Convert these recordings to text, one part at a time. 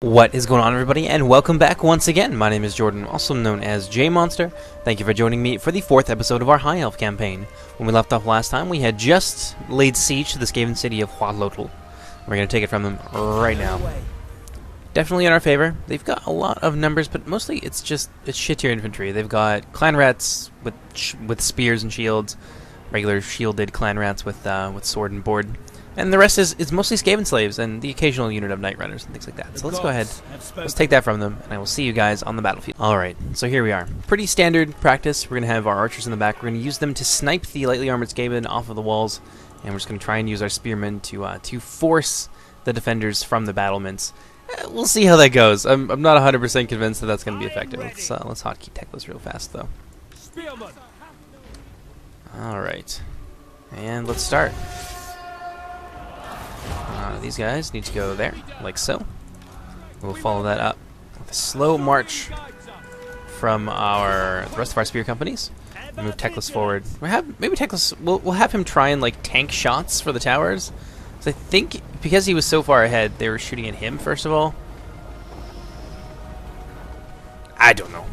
What is going on, everybody, and welcome back once again. My name is Jordan, also known as JMonster. Thank you for joining me for the 4th episode of our High Elf campaign. When we left off last time, we had just laid siege to the Skaven city of Hualotl. We're going to take it from them right now. Definitely in our favor. They've got a lot of numbers, but mostly it's shit-tier infantry. They've got clan rats with spears and shields, regular shielded clan rats with sword and board. And the rest is mostly Skaven slaves and the occasional unit of night runners and things like that. So let's go ahead. Let's take that from them, and I will see you guys on the battlefield. Alright, so here we are. Pretty standard practice. We're going to have our archers in the back. We're going to use them to snipe the lightly armored Skaven off of the walls. And we're just going to try and use our spearmen to force the defenders from the battlements. We'll see how that goes. I'm not 100% convinced that that's going to be effective. Let's hotkey Teclis real fast, though. Alright. And let's start. These guys need to go there, like so. We'll follow that up with a slow march from the rest of our spear companies. We'll move Teclis forward. Maybe Teclis, we'll have him try and like tank shots for the towers. So I think because he was so far ahead, they were shooting at him first of all. I don't know.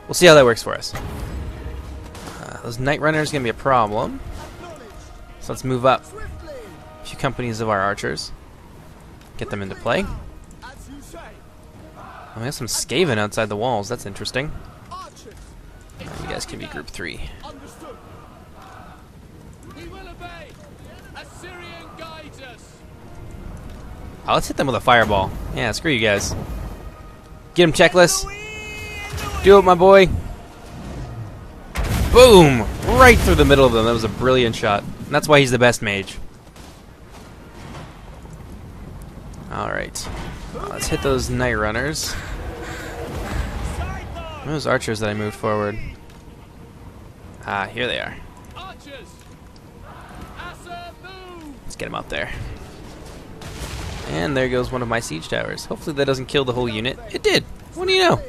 We'll see how that works for us. Those night runners are gonna be a problem. So let's move up a few companies of our archers. Get them into play. Oh, we have some Skaven outside the walls. That's interesting. You guys can be group 3. Oh, let's hit them with a fireball. Yeah, screw you guys. Get him, Teclis. Do it, my boy. Boom! Right through the middle of them. That was a brilliant shot. And that's why he's the best mage. Alright. Let's hit those night runners. Those archers that I moved forward. Ah, here they are. Let's get them up there. And there goes one of my siege towers. Hopefully that doesn't kill the whole unit. It did! What do you know?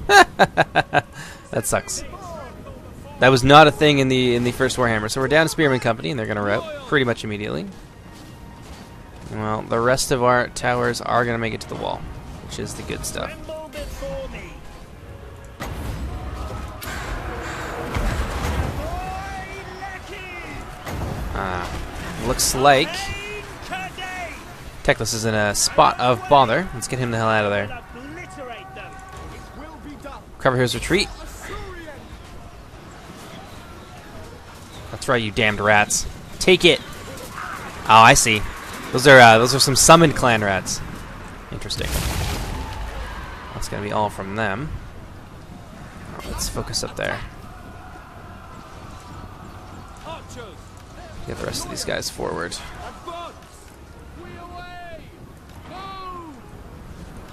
That sucks. That was not a thing in the first Warhammer. So we're down to Spearman Company, and they're going to rout pretty much immediately. Well, the rest of our towers are going to make it to the wall, which is the good stuff. Looks like Teclis is in a spot of bother. Let's get him the hell out of there. Cover his retreat. That's right, you damned rats. Take it. Oh, I see. Those are some summoned clan rats. Interesting. That's gonna be all from them. Let's focus up there. Get the rest of these guys forward.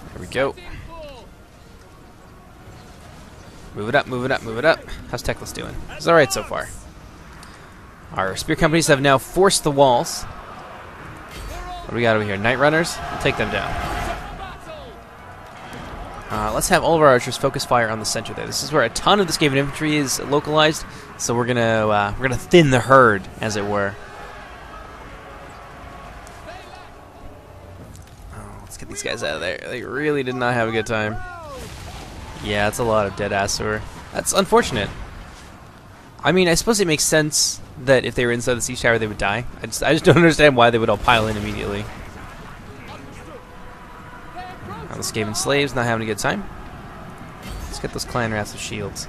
There we go. Move it up, move it up, move it up. How's Teclis doing? He's alright so far. Our spear companies have now forced the walls. What do we got over here? Night runners? We'll take them down. Let's have all of our archers focus fire on the center there. This is where a ton of the Skaven infantry is localized, so we're gonna thin the herd, as it were. Oh, let's get these guys out of there. They really did not have a good time. Yeah, it's a lot of dead ass sewer. That's unfortunate. I mean, I suppose it makes sense that if they were inside the siege tower, they would die. I just don't understand why they would all pile in immediately. Now the Skaven slaves not having a good time. Let's get those clan rats with shields.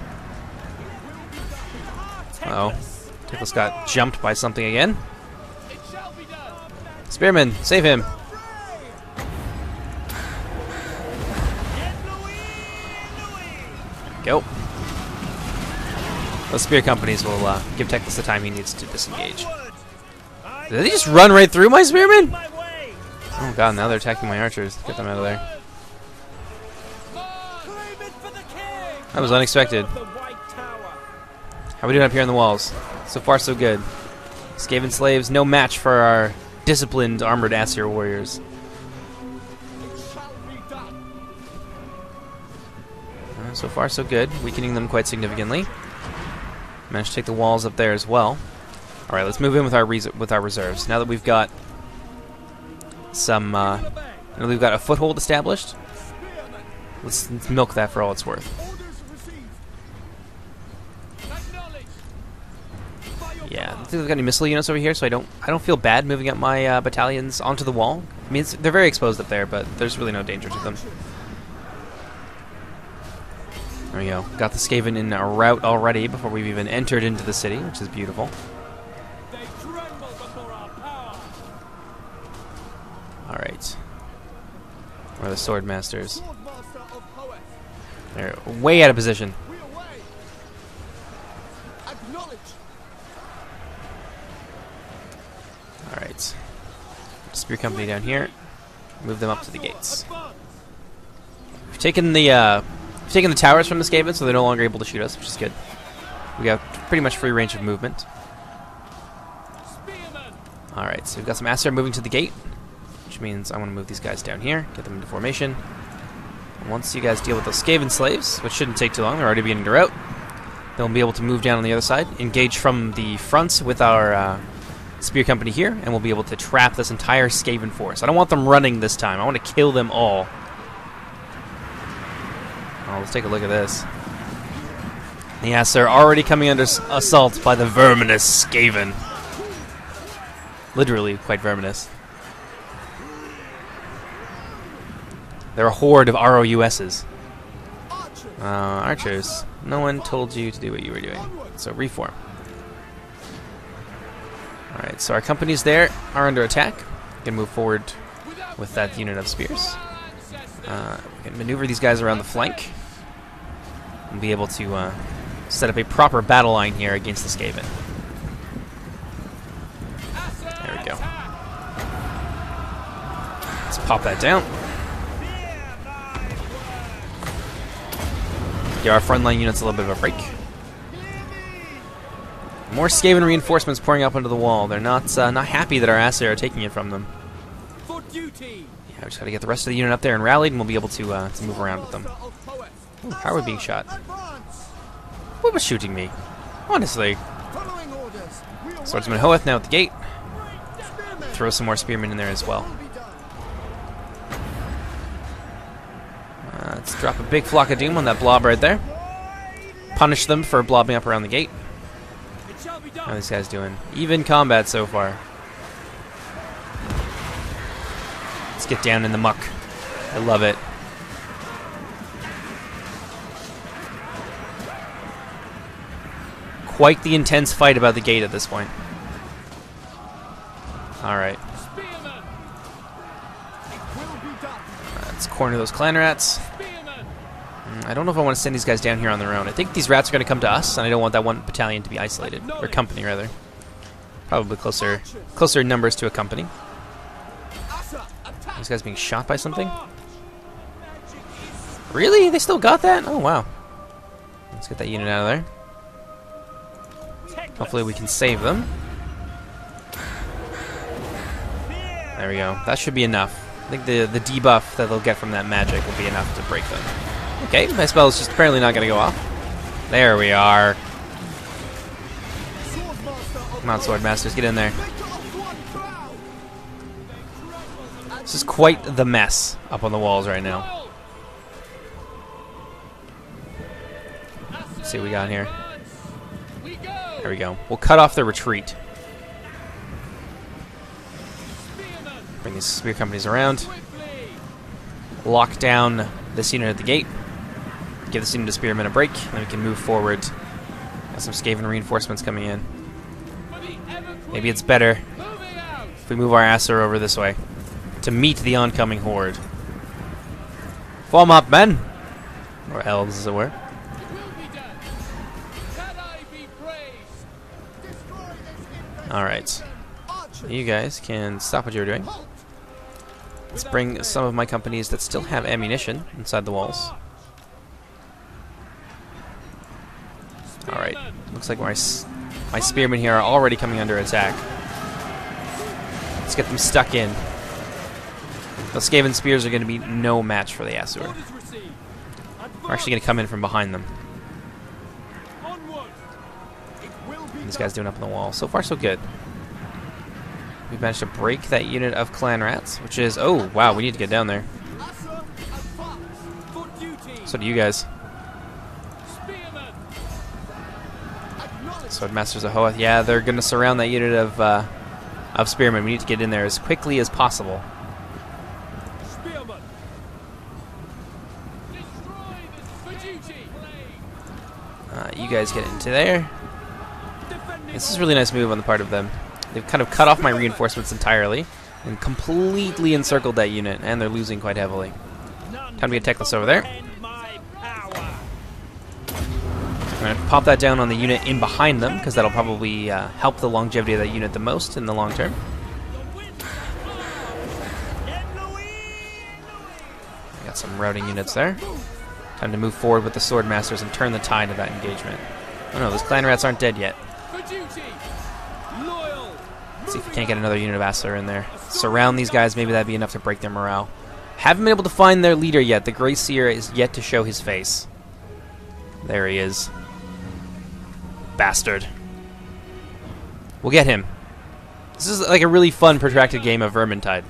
Uh-oh. Teclis got jumped by something again. Spearman, save him. There we go. Those spear companies will give Teclis the time he needs to disengage. Did they just run right through my spearmen? Oh god, now they're attacking my archers. Get them out of there. That was unexpected. How are we doing up here on the walls? So far, so good. Skaven slaves, no match for our disciplined armored Aesir warriors. So far, so good. Weakening them quite significantly. Managed to take the walls up there as well. All right, let's move in with our reserves. Now that we've got some, we've got a foothold established, Let's milk that for all it's worth. Yeah, I don't think they've got any missile units over here, so I don't feel bad moving up my battalions onto the wall. I mean, they're very exposed up there, but there's really no danger to them. There we go. Got the Skaven in a route already before we've even entered into the city, which is beautiful. Alright. Where are the sword masters? They're way out of position. Alright. Spear company down here. Move them up to the gates. We've taken the towers from the Skaven, so they're no longer able to shoot us, which is good. We got pretty much free range of movement. Alright, so we've got some Aesir moving to the gate, which means I want to move these guys down here, get them into formation. And once you guys deal with those Skaven slaves, which shouldn't take too long, they're already beginning to rout, they'll be able to move down on the other side, engage from the front with our spear company here, and we'll be able to trap this entire Skaven force. I don't want them running this time. I want to kill them all. Oh, let's take a look at this. Yes, they're already coming under assault by the verminous Skaven. Literally quite verminous. They're a horde of ROUSs. Archers. No one told you to do what you were doing. So reform. Alright, so our companies there are under attack. We can move forward with that unit of spears. We can maneuver these guys around the flank and be able to set up a proper battle line here against the Skaven. There we go. Let's pop that down. Give our frontline units a little bit of a break. More Skaven reinforcements pouring up onto the wall. They're not happy that our Aesir are taking it from them. Yeah, we just got to get the rest of the unit up there and rallied, and we'll be able to move around with them. Ooh, how are we being shot? What was shooting me? Honestly. Swordsman Hualotl now at the gate. Throw some more spearmen in there as well. Let's drop a big flock of doom on that blob right there. Punish them for blobbing up around the gate. How are these guys doing? Even combat so far. Let's get down in the muck. I love it. Quite the intense fight about the gate at this point. Alright. Let's corner those clan rats. I don't know if I want to send these guys down here on their own. I think these rats are going to come to us, and I don't want that one battalion to be isolated. Or company, rather. Probably closer numbers to a company. These guys being shot by something? Really? They still got that? Oh, wow. Let's get that unit out of there. Hopefully we can save them. There we go. That should be enough. I think the debuff that they'll get from that magic will be enough to break them. Okay, my spell is just apparently not going to go off. There we are. Come on, Swordmasters, get in there. This is quite the mess up on the walls right now. Let's see what we got here. There we go. We'll cut off their retreat. Bring these spear companies around. Lock down this unit at the gate. Give this unit of spearmen a break, and then we can move forward. Got some Skaven reinforcements coming in. Maybe it's better if we move our Aesir over this way to meet the oncoming horde. Form up, men! Or elves, as it were. Alright. You guys can stop what you're doing. Let's bring some of my companies that still have ammunition inside the walls. Alright. Looks like my spearmen here are already coming under attack. Let's get them stuck in. The Skaven spears are going to be no match for the Aesir. We're actually going to come in from behind them. This guy's doing up on the wall. So far, so good. We've managed to break that unit of clan rats, which is... Oh, wow, we need to get down there. So do you guys. Swordmasters of Hualotl. Yeah, they're going to surround that unit of spearmen. We need to get in there as quickly as possible. You guys get into there. This is a really nice move on the part of them. They've kind of cut off my reinforcements entirely and completely encircled that unit, and they're losing quite heavily. Time to get Teclis over there. I'm going to pop that down on the unit in behind them, because that'll probably help the longevity of that unit the most in the long term. Got some routing units there. Time to move forward with the Swordmasters and turn the tide of that engagement. Oh no, those clan rats aren't dead yet. Let's see if we can't get another unit of Assler in there. Surround these guys, maybe that'd be enough to break their morale. Haven't been able to find their leader yet. The Grey Seer is yet to show his face. There he is. Bastard. We'll get him. This is like a really fun, protracted game of Vermintide.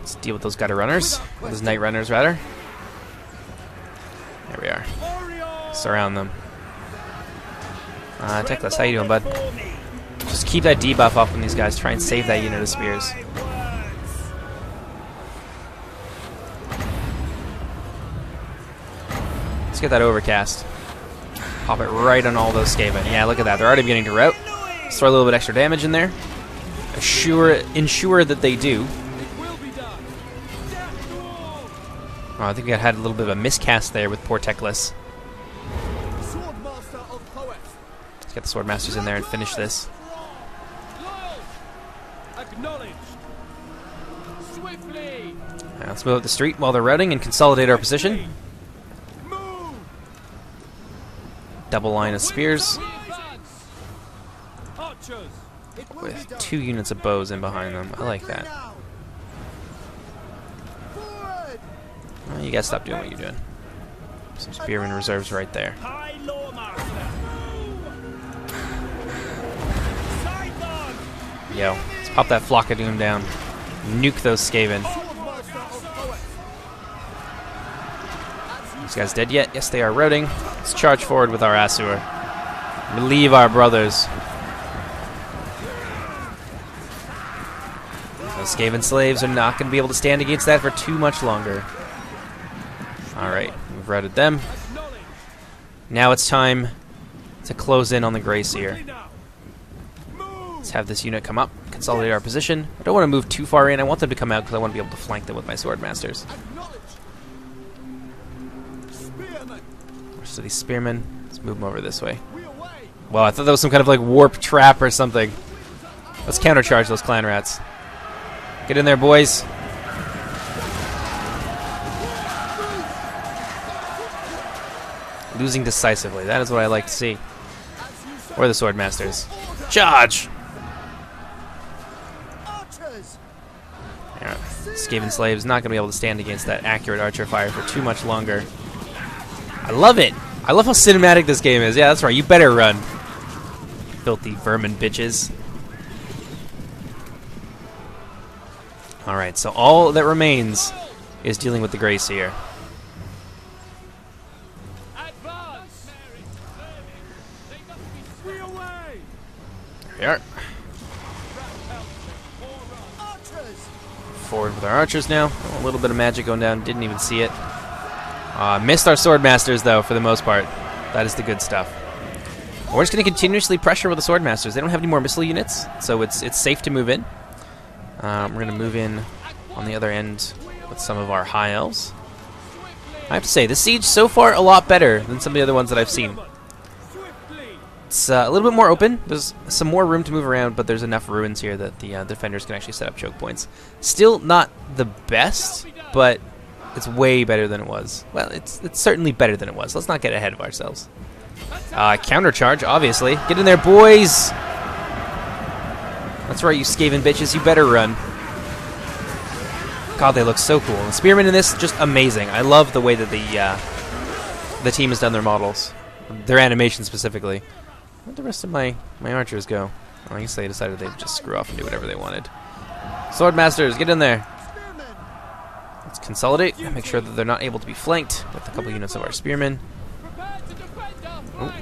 Let's deal with those gutter runners. Those night runners, rather. There we are. Surround them. Teclis, how you doing, bud? Just keep that debuff up on these guys. Try and save that unit of spears. Let's get that overcast. Pop it right on all those Skaven. Yeah, look at that. They're already beginning to rout. Let's throw a little bit extra damage in there. Ensure that they do. Oh, I think I had a little bit of a miscast there with poor Teclis. Let's get the Swordmasters in there and finish this. Now, let's move up the street while they're routing and consolidate our position. Double line of spears. With 2 units of bows in behind them. I like that. Well, you guys stop doing what you're doing. Some spearmen reserves right there. Yo, let's pop that flock of doom down. Nuke those Skaven. These guys dead yet? Yes, they are routing. Let's charge forward with our Asur. Relieve our brothers. Those Skaven slaves are not going to be able to stand against that for too much longer. Alright, we've routed them. Now it's time to close in on the Grey Seer. Let's have this unit come up, consolidate our position. I don't want to move too far in. I want them to come out because I want to be able to flank them with my Swordmasters. So these spearmen, let's move them over this way. Well, I thought that was some kind of like warp trap or something. Let's countercharge those clan rats. Get in there, boys. Losing decisively. That is what I like to see. Or the Swordmasters. Charge! Yeah, Skaven Slave's not going to be able to stand against that accurate archer fire for too much longer. I love it! I love how cinematic this game is. Yeah, that's right. You better run. Filthy vermin bitches. Alright, so all that remains is dealing with the Grey Seer. There we are. Forward with our archers now. A little bit of magic going down. Didn't even see it. Missed our Swordmasters, though, for the most part. That is the good stuff. We're just going to continuously pressure with the Swordmasters. They don't have any more missile units, so it's safe to move in. We're going to move in on the other end with some of our High Elves. I have to say, the siege so far a lot better than some of the other ones that I've seen. It's a little bit more open. There's some more room to move around, but there's enough ruins here that the defenders can actually set up choke points. Still not the best, but it's way better than it was. Well, it's certainly better than it was. Let's not get ahead of ourselves. Countercharge, obviously. Get in there, boys! That's right, you Skaven bitches. You better run. God, they look so cool. The spearmen in this, just amazing. I love the way that the team has done their models. Their animation specifically. Where'd the rest of my archers go? Well, I guess they decided they'd just screw off and do whatever they wanted. Swordmasters, get in there. Let's consolidate and make sure that they're not able to be flanked with a couple units of our spearmen. Ooh.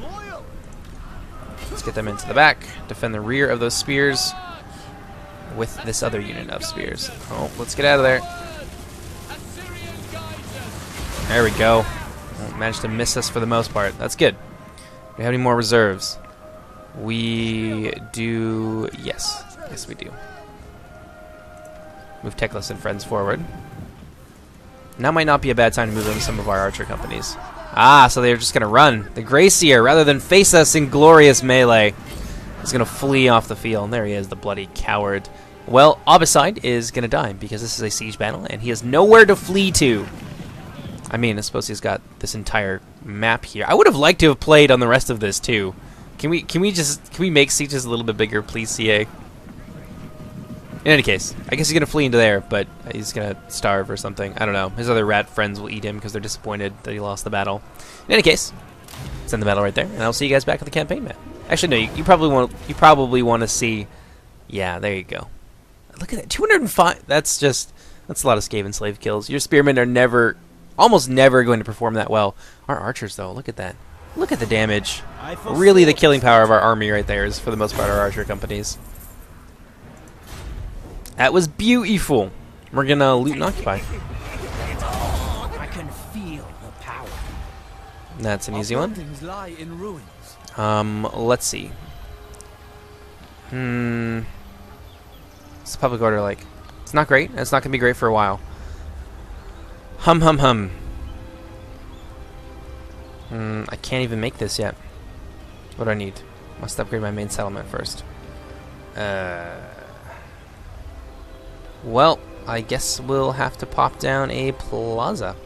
Let's get them into the back, defend the rear of those spears with this other unit of spears. Oh, let's get out of there. There we go. Oh, managed to miss us for the most part. That's good. Do we have any more reserves? We do. Yes. Yes, we do. Move Teclis and friends forward. Now might not be a bad time to move in some of our archer companies. Ah, so they're just going to run. The Grey Seer, rather than face us in glorious melee, is going to flee off the field. And there he is, the bloody coward. Well, Abyside is going to die because this is a siege battle, and he has nowhere to flee to. I mean, I suppose he's got this entire map here. I would have liked to have played on the rest of this too. Can we make sieges a little bit bigger, please, CA? In any case, I guess he's gonna flee into there, but he's gonna starve or something. I don't know. His other rat friends will eat him because they're disappointed that he lost the battle. In any case, send the battle right there, and I'll see you guys back at the campaign map. Actually, no. You probably want to see. Yeah, there you go. Look at that. 205. That's a lot of Skaven slave kills. Your spearmen are almost never going to perform that well. Our archers, though, look at that. Look at the damage. Really, the killing power of our army right there is, for the most part, our archer companies. That was beautiful. We're gonna loot and occupy. I can feel the power. That's an easy one. Lie in ruins. Let's see. What's the public order like? It's not great. It's not gonna be great for a while. Hum hum hum. I can't even make this yet. What do I need? Must upgrade my main settlement first. Well, I guess we'll have to pop down a plaza.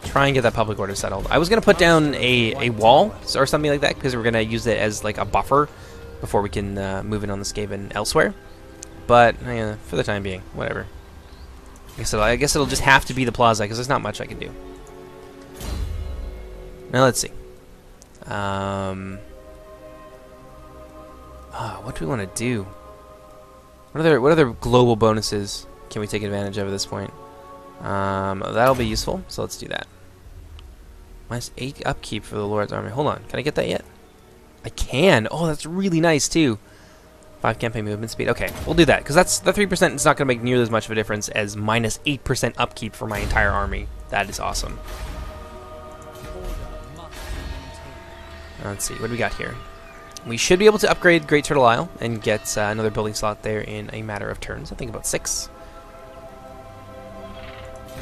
Try and get that public order settled. I was going to put down a wall or something like that because we're going to use it as like a buffer before we can move in on the Skaven elsewhere. But for the time being, whatever. I guess it'll just have to be the plaza because there's not much I can do. Now let's see. What do we want to do? What other global bonuses can we take advantage of at this point? That'll be useful, so let's do that. Minus 8 upkeep for the Lord's Army. Hold on, can I get that yet? I can! Oh, that's really nice, too. 5 campaign movement speed. Okay, we'll do that, because that's the 3% is not going to make nearly as much of a difference as minus 8% upkeep for my entire army. That is awesome. Let's see, what do we got here? We should be able to upgrade Great Turtle Isle and get another building slot there in a matter of turns. I think about 6.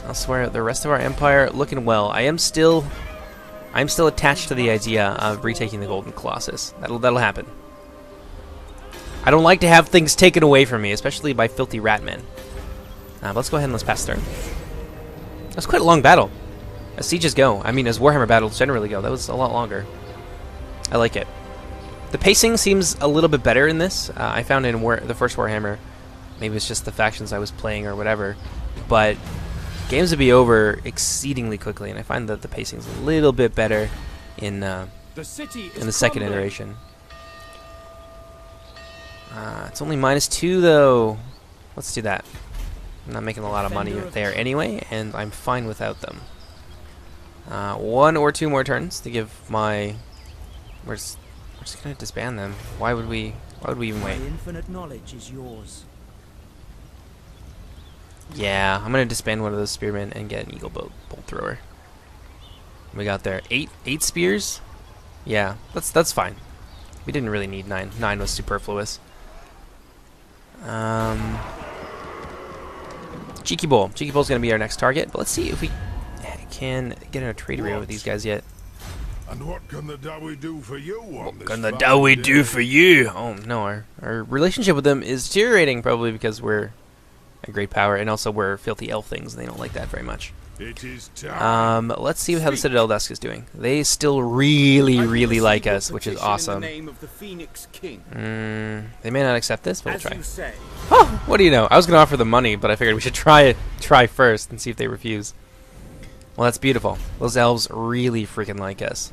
Elsewhere, the rest of our empire looking well. I'm still attached to the idea of retaking the Golden Colossus. That'll happen. I don't like to have things taken away from me, especially by filthy ratmen. But let's go ahead and let's pass through. That's quite a long battle. As sieges go, I mean, as Warhammer battles generally go, that was a lot longer. I like it. The pacing seems a little bit better in this. I found in the first Warhammer, maybe it's just the factions I was playing or whatever, but games would be over exceedingly quickly, and I find that the pacing's a little bit better in the second iteration. It's only -2 though. Let's do that. I'm not making a lot of money there anyway, and I'm fine without them. 1 or 2 more turns to give my. We're just gonna disband them. Why would we even wait? Infinite knowledge is yours. Yeah, I'm gonna disband one of those spearmen and get an eagle bolt thrower. We got there 8 spears. Yeah, that's fine. We didn't really need 9. 9 was superfluous. Cheeky Bull. Cheeky Bull's gonna be our next target, but let's see if we can get in a trade agreement with these guys yet. And what can the Dowie do for you on this? What can the Dowie do for you? Oh no, our relationship with them is deteriorating, probably because we're a great power, and also we're filthy elf things, and they don't like that very much. It is time. Let's see how the Citadel Dusk is doing. They still really like us, which is awesome. They may not accept this, but we'll try. Oh, what do you know? I was going to offer them money, but I figured we should try first and see if they refuse. Well, that's beautiful. Those elves really freaking like us.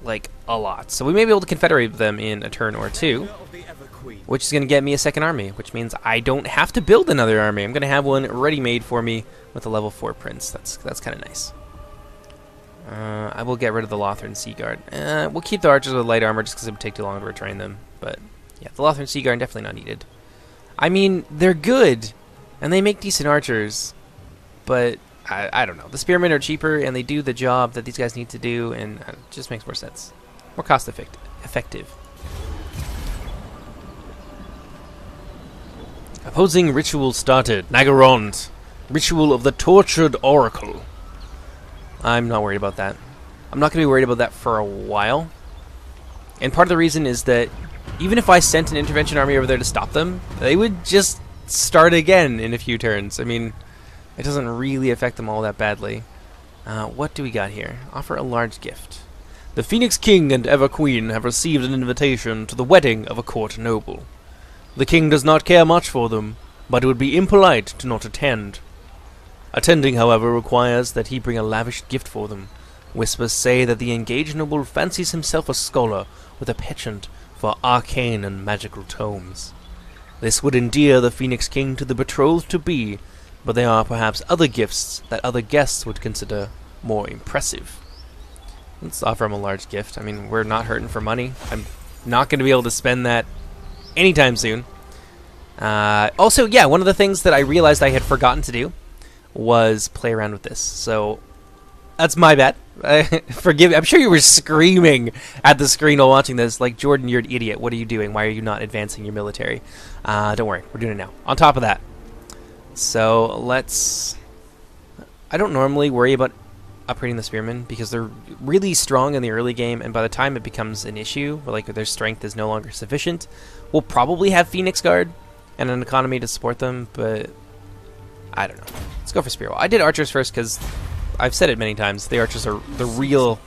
Like, a lot. So we may be able to confederate them in a turn or 2. queen. which is going to get me a second army, which means I don't have to build another army. I'm going to have one ready-made for me with a level 4 prince. That's kind of nice. I will get rid of the Lothran Sea Guard. We'll keep the archers with light armor just because it would take too long to retrain them. But yeah, the Lothran Sea Guard definitely not needed. I mean, they're good, and they make decent archers, but I don't know. The spearmen are cheaper, and they do the job that these guys need to do, and it just makes more sense. More cost effective. Opposing ritual started. Nagarond. Ritual of the Tortured Oracle. I'm not worried about that. I'm not going to be worried about that for a while. And part of the reason is that even if I sent an intervention army over there to stop them, they would just start again in a few turns. I mean, it doesn't really affect them all that badly. What do we got here? Offer a large gift. The Phoenix King and Ever Queen have received an invitation to the wedding of a court noble. The king does not care much for them, but it would be impolite to not attend. Attending, however, requires that he bring a lavish gift for them. Whispers say that the engaged noble fancies himself a scholar with a penchant for arcane and magical tomes. This would endear the Phoenix King to the betrothed-to-be, but there are perhaps other gifts that other guests would consider more impressive. Let's offer him a large gift. I mean, we're not hurting for money. I'm not going to be able to spend that anytime soon. Also, yeah, one of the things that I realized I had forgotten to do was play around with this. So that's my bad. Forgive me. I'm sure you were screaming at the screen while watching this, like, Jordan, you're an idiot. What are you doing? Why are you not advancing your military? Don't worry. We're doing it now. On top of that. So let's... I don't normally worry about upgrading the spearmen because they're really strong in the early game, and by the time it becomes an issue, where like their strength is no longer sufficient, we'll probably have Phoenix Guard and an economy to support them, but I don't know. Let's go for Spear Wall. I did archers first because I've said it many times, the archers are the real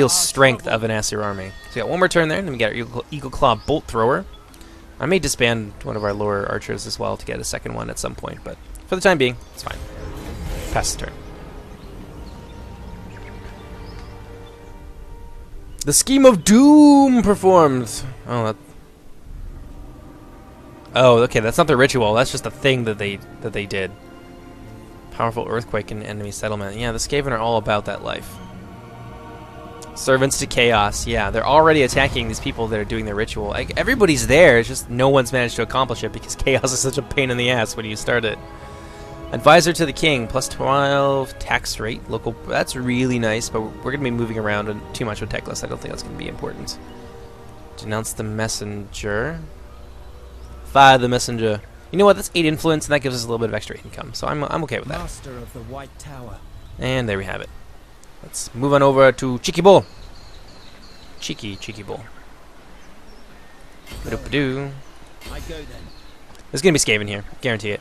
strength of an Asir army. So we got one more turn there, and then we got our Eagle Claw Bolt Thrower. I may disband one of our lower archers as well to get a second one at some point, but for the time being, it's fine. Pass the turn. The Scheme of Doom performed. Oh, okay, that's not the ritual. That's just a thing that they did. Powerful earthquake in enemy settlement. Yeah, the Skaven are all about that life. Servants to Chaos. Yeah, they're already attacking these people that are doing their ritual. Like, everybody's there. It's just no one's managed to accomplish it because Chaos is such a pain in the ass when you start it. Advisor to the King, plus 12 tax rate. Local. That's really nice, but we're going to be moving around too much with Teclis. I don't think that's going to be important. Denounce the Messenger. Fire the Messenger. You know what? That's 8 influence, and that gives us a little bit of extra income. So I'm okay with that. Master of the White Tower. And there we have it. Let's move on over to Cheeky Bull. Cheeky Bull. Ba-doop-ba-doo. I go then. There's going to be Skaven here. Guarantee it.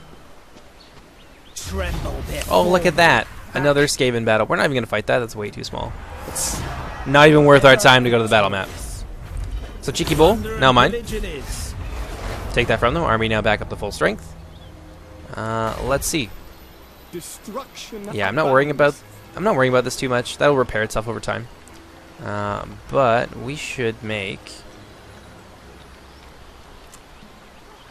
Tremble there. Oh, look at that. Another Skaven battle. We're not even going to fight that. That's way too small. It's not even worth our time to go to the battle map. So Cheeky Bull, now mine. Take that from them. Army now back up to full strength. Let's see. Yeah, I'm not worrying about this too much. That'll repair itself over time. But we should make...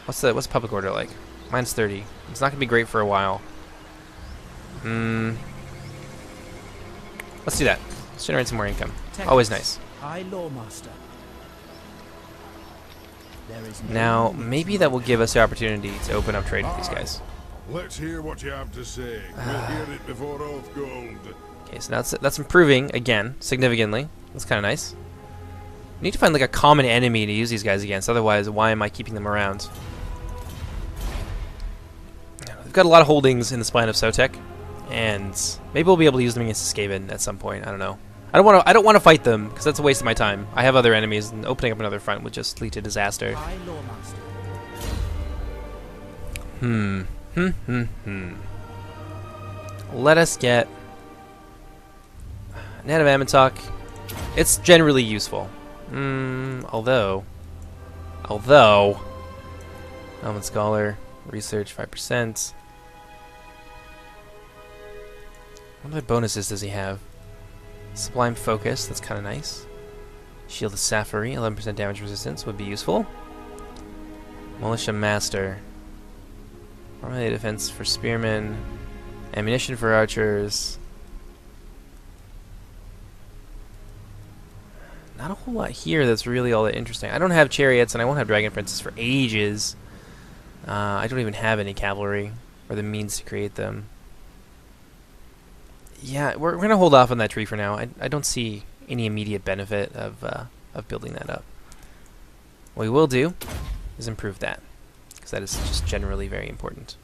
What's the public order like? Mine's 30. It's not gonna be great for a while. Let's do that. Let's generate some more income. Teclis. Always nice. High Lawmaster. Now, maybe that will give us the opportunity to open up trade with these guys. Let's hear what you have to say. We'll hear it before oath gold. Okay, so that's improving again significantly. That's kind of nice. We need to find like a common enemy to use these guys against. Otherwise, why am I keeping them around? We've got a lot of holdings in the spine of Sotek, and maybe we'll be able to use them against the Skaven at some point. I don't know. I don't want to fight them because that's a waste of my time. I have other enemies, and opening up another front would just lead to disaster. High Lawmaster. Let us get Net of Ammontok. It's generally useful. Although Elven Scholar, Research 5%. What other bonuses does he have? Sublime Focus, that's kind of nice. Shield of Sapphire, 11% damage resistance would be useful. Militia Master. Formulated defense for spearmen. Ammunition for archers. Not a whole lot here that's really all that interesting. I don't have chariots, and I won't have dragon princes for ages. I don't even have any cavalry or the means to create them. Yeah, we're gonna hold off on that tree for now. I don't see any immediate benefit of building that up. What we will do is improve that, because that is just generally very important.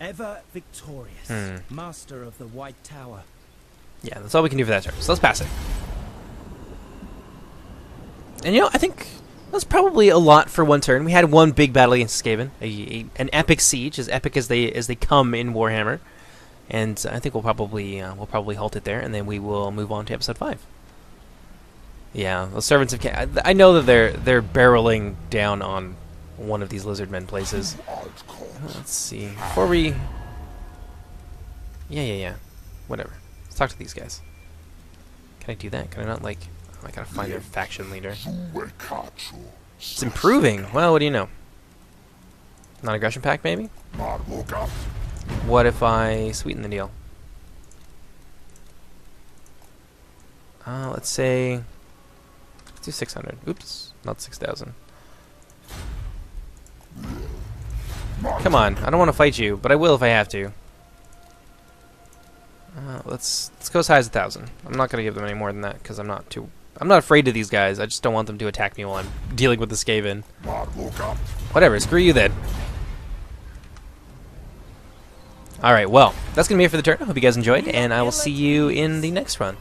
Ever victorious, master of the White Tower. Yeah, that's all we can do for that turn. So let's pass it. And you know, I think that's probably a lot for one turn. We had one big battle against Skaven, an epic siege, as epic as they come in Warhammer, and I think we'll probably halt it there, and then we will move on to episode 5. Yeah, the servants of I know that they're barreling down on one of these lizardmen places. Let's see. Before we, yeah, whatever. Let's talk to these guys. Can I do that? Can I not like? I gotta find their faction leader. It's improving. Well, what do you know? Non-aggression pact, maybe? What if I sweeten the deal? Let's say... Let's do 600. Oops, not 6,000. Come on, I don't want to fight you, but I will if I have to. Let's go as high as 1,000. I'm not gonna give them any more than that, because I'm not afraid of these guys. I just don't want them to attack me while I'm dealing with the Skaven. Whatever, screw you then. Alright, well, that's going to be it for the turn. I hope you guys enjoyed, and I will see you in the next run,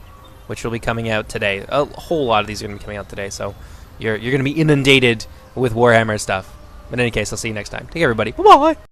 which will be coming out today. A whole lot of these are going to be coming out today, so you're going to be inundated with Warhammer stuff. But in any case, I'll see you next time. Take care, everybody. Bye-bye!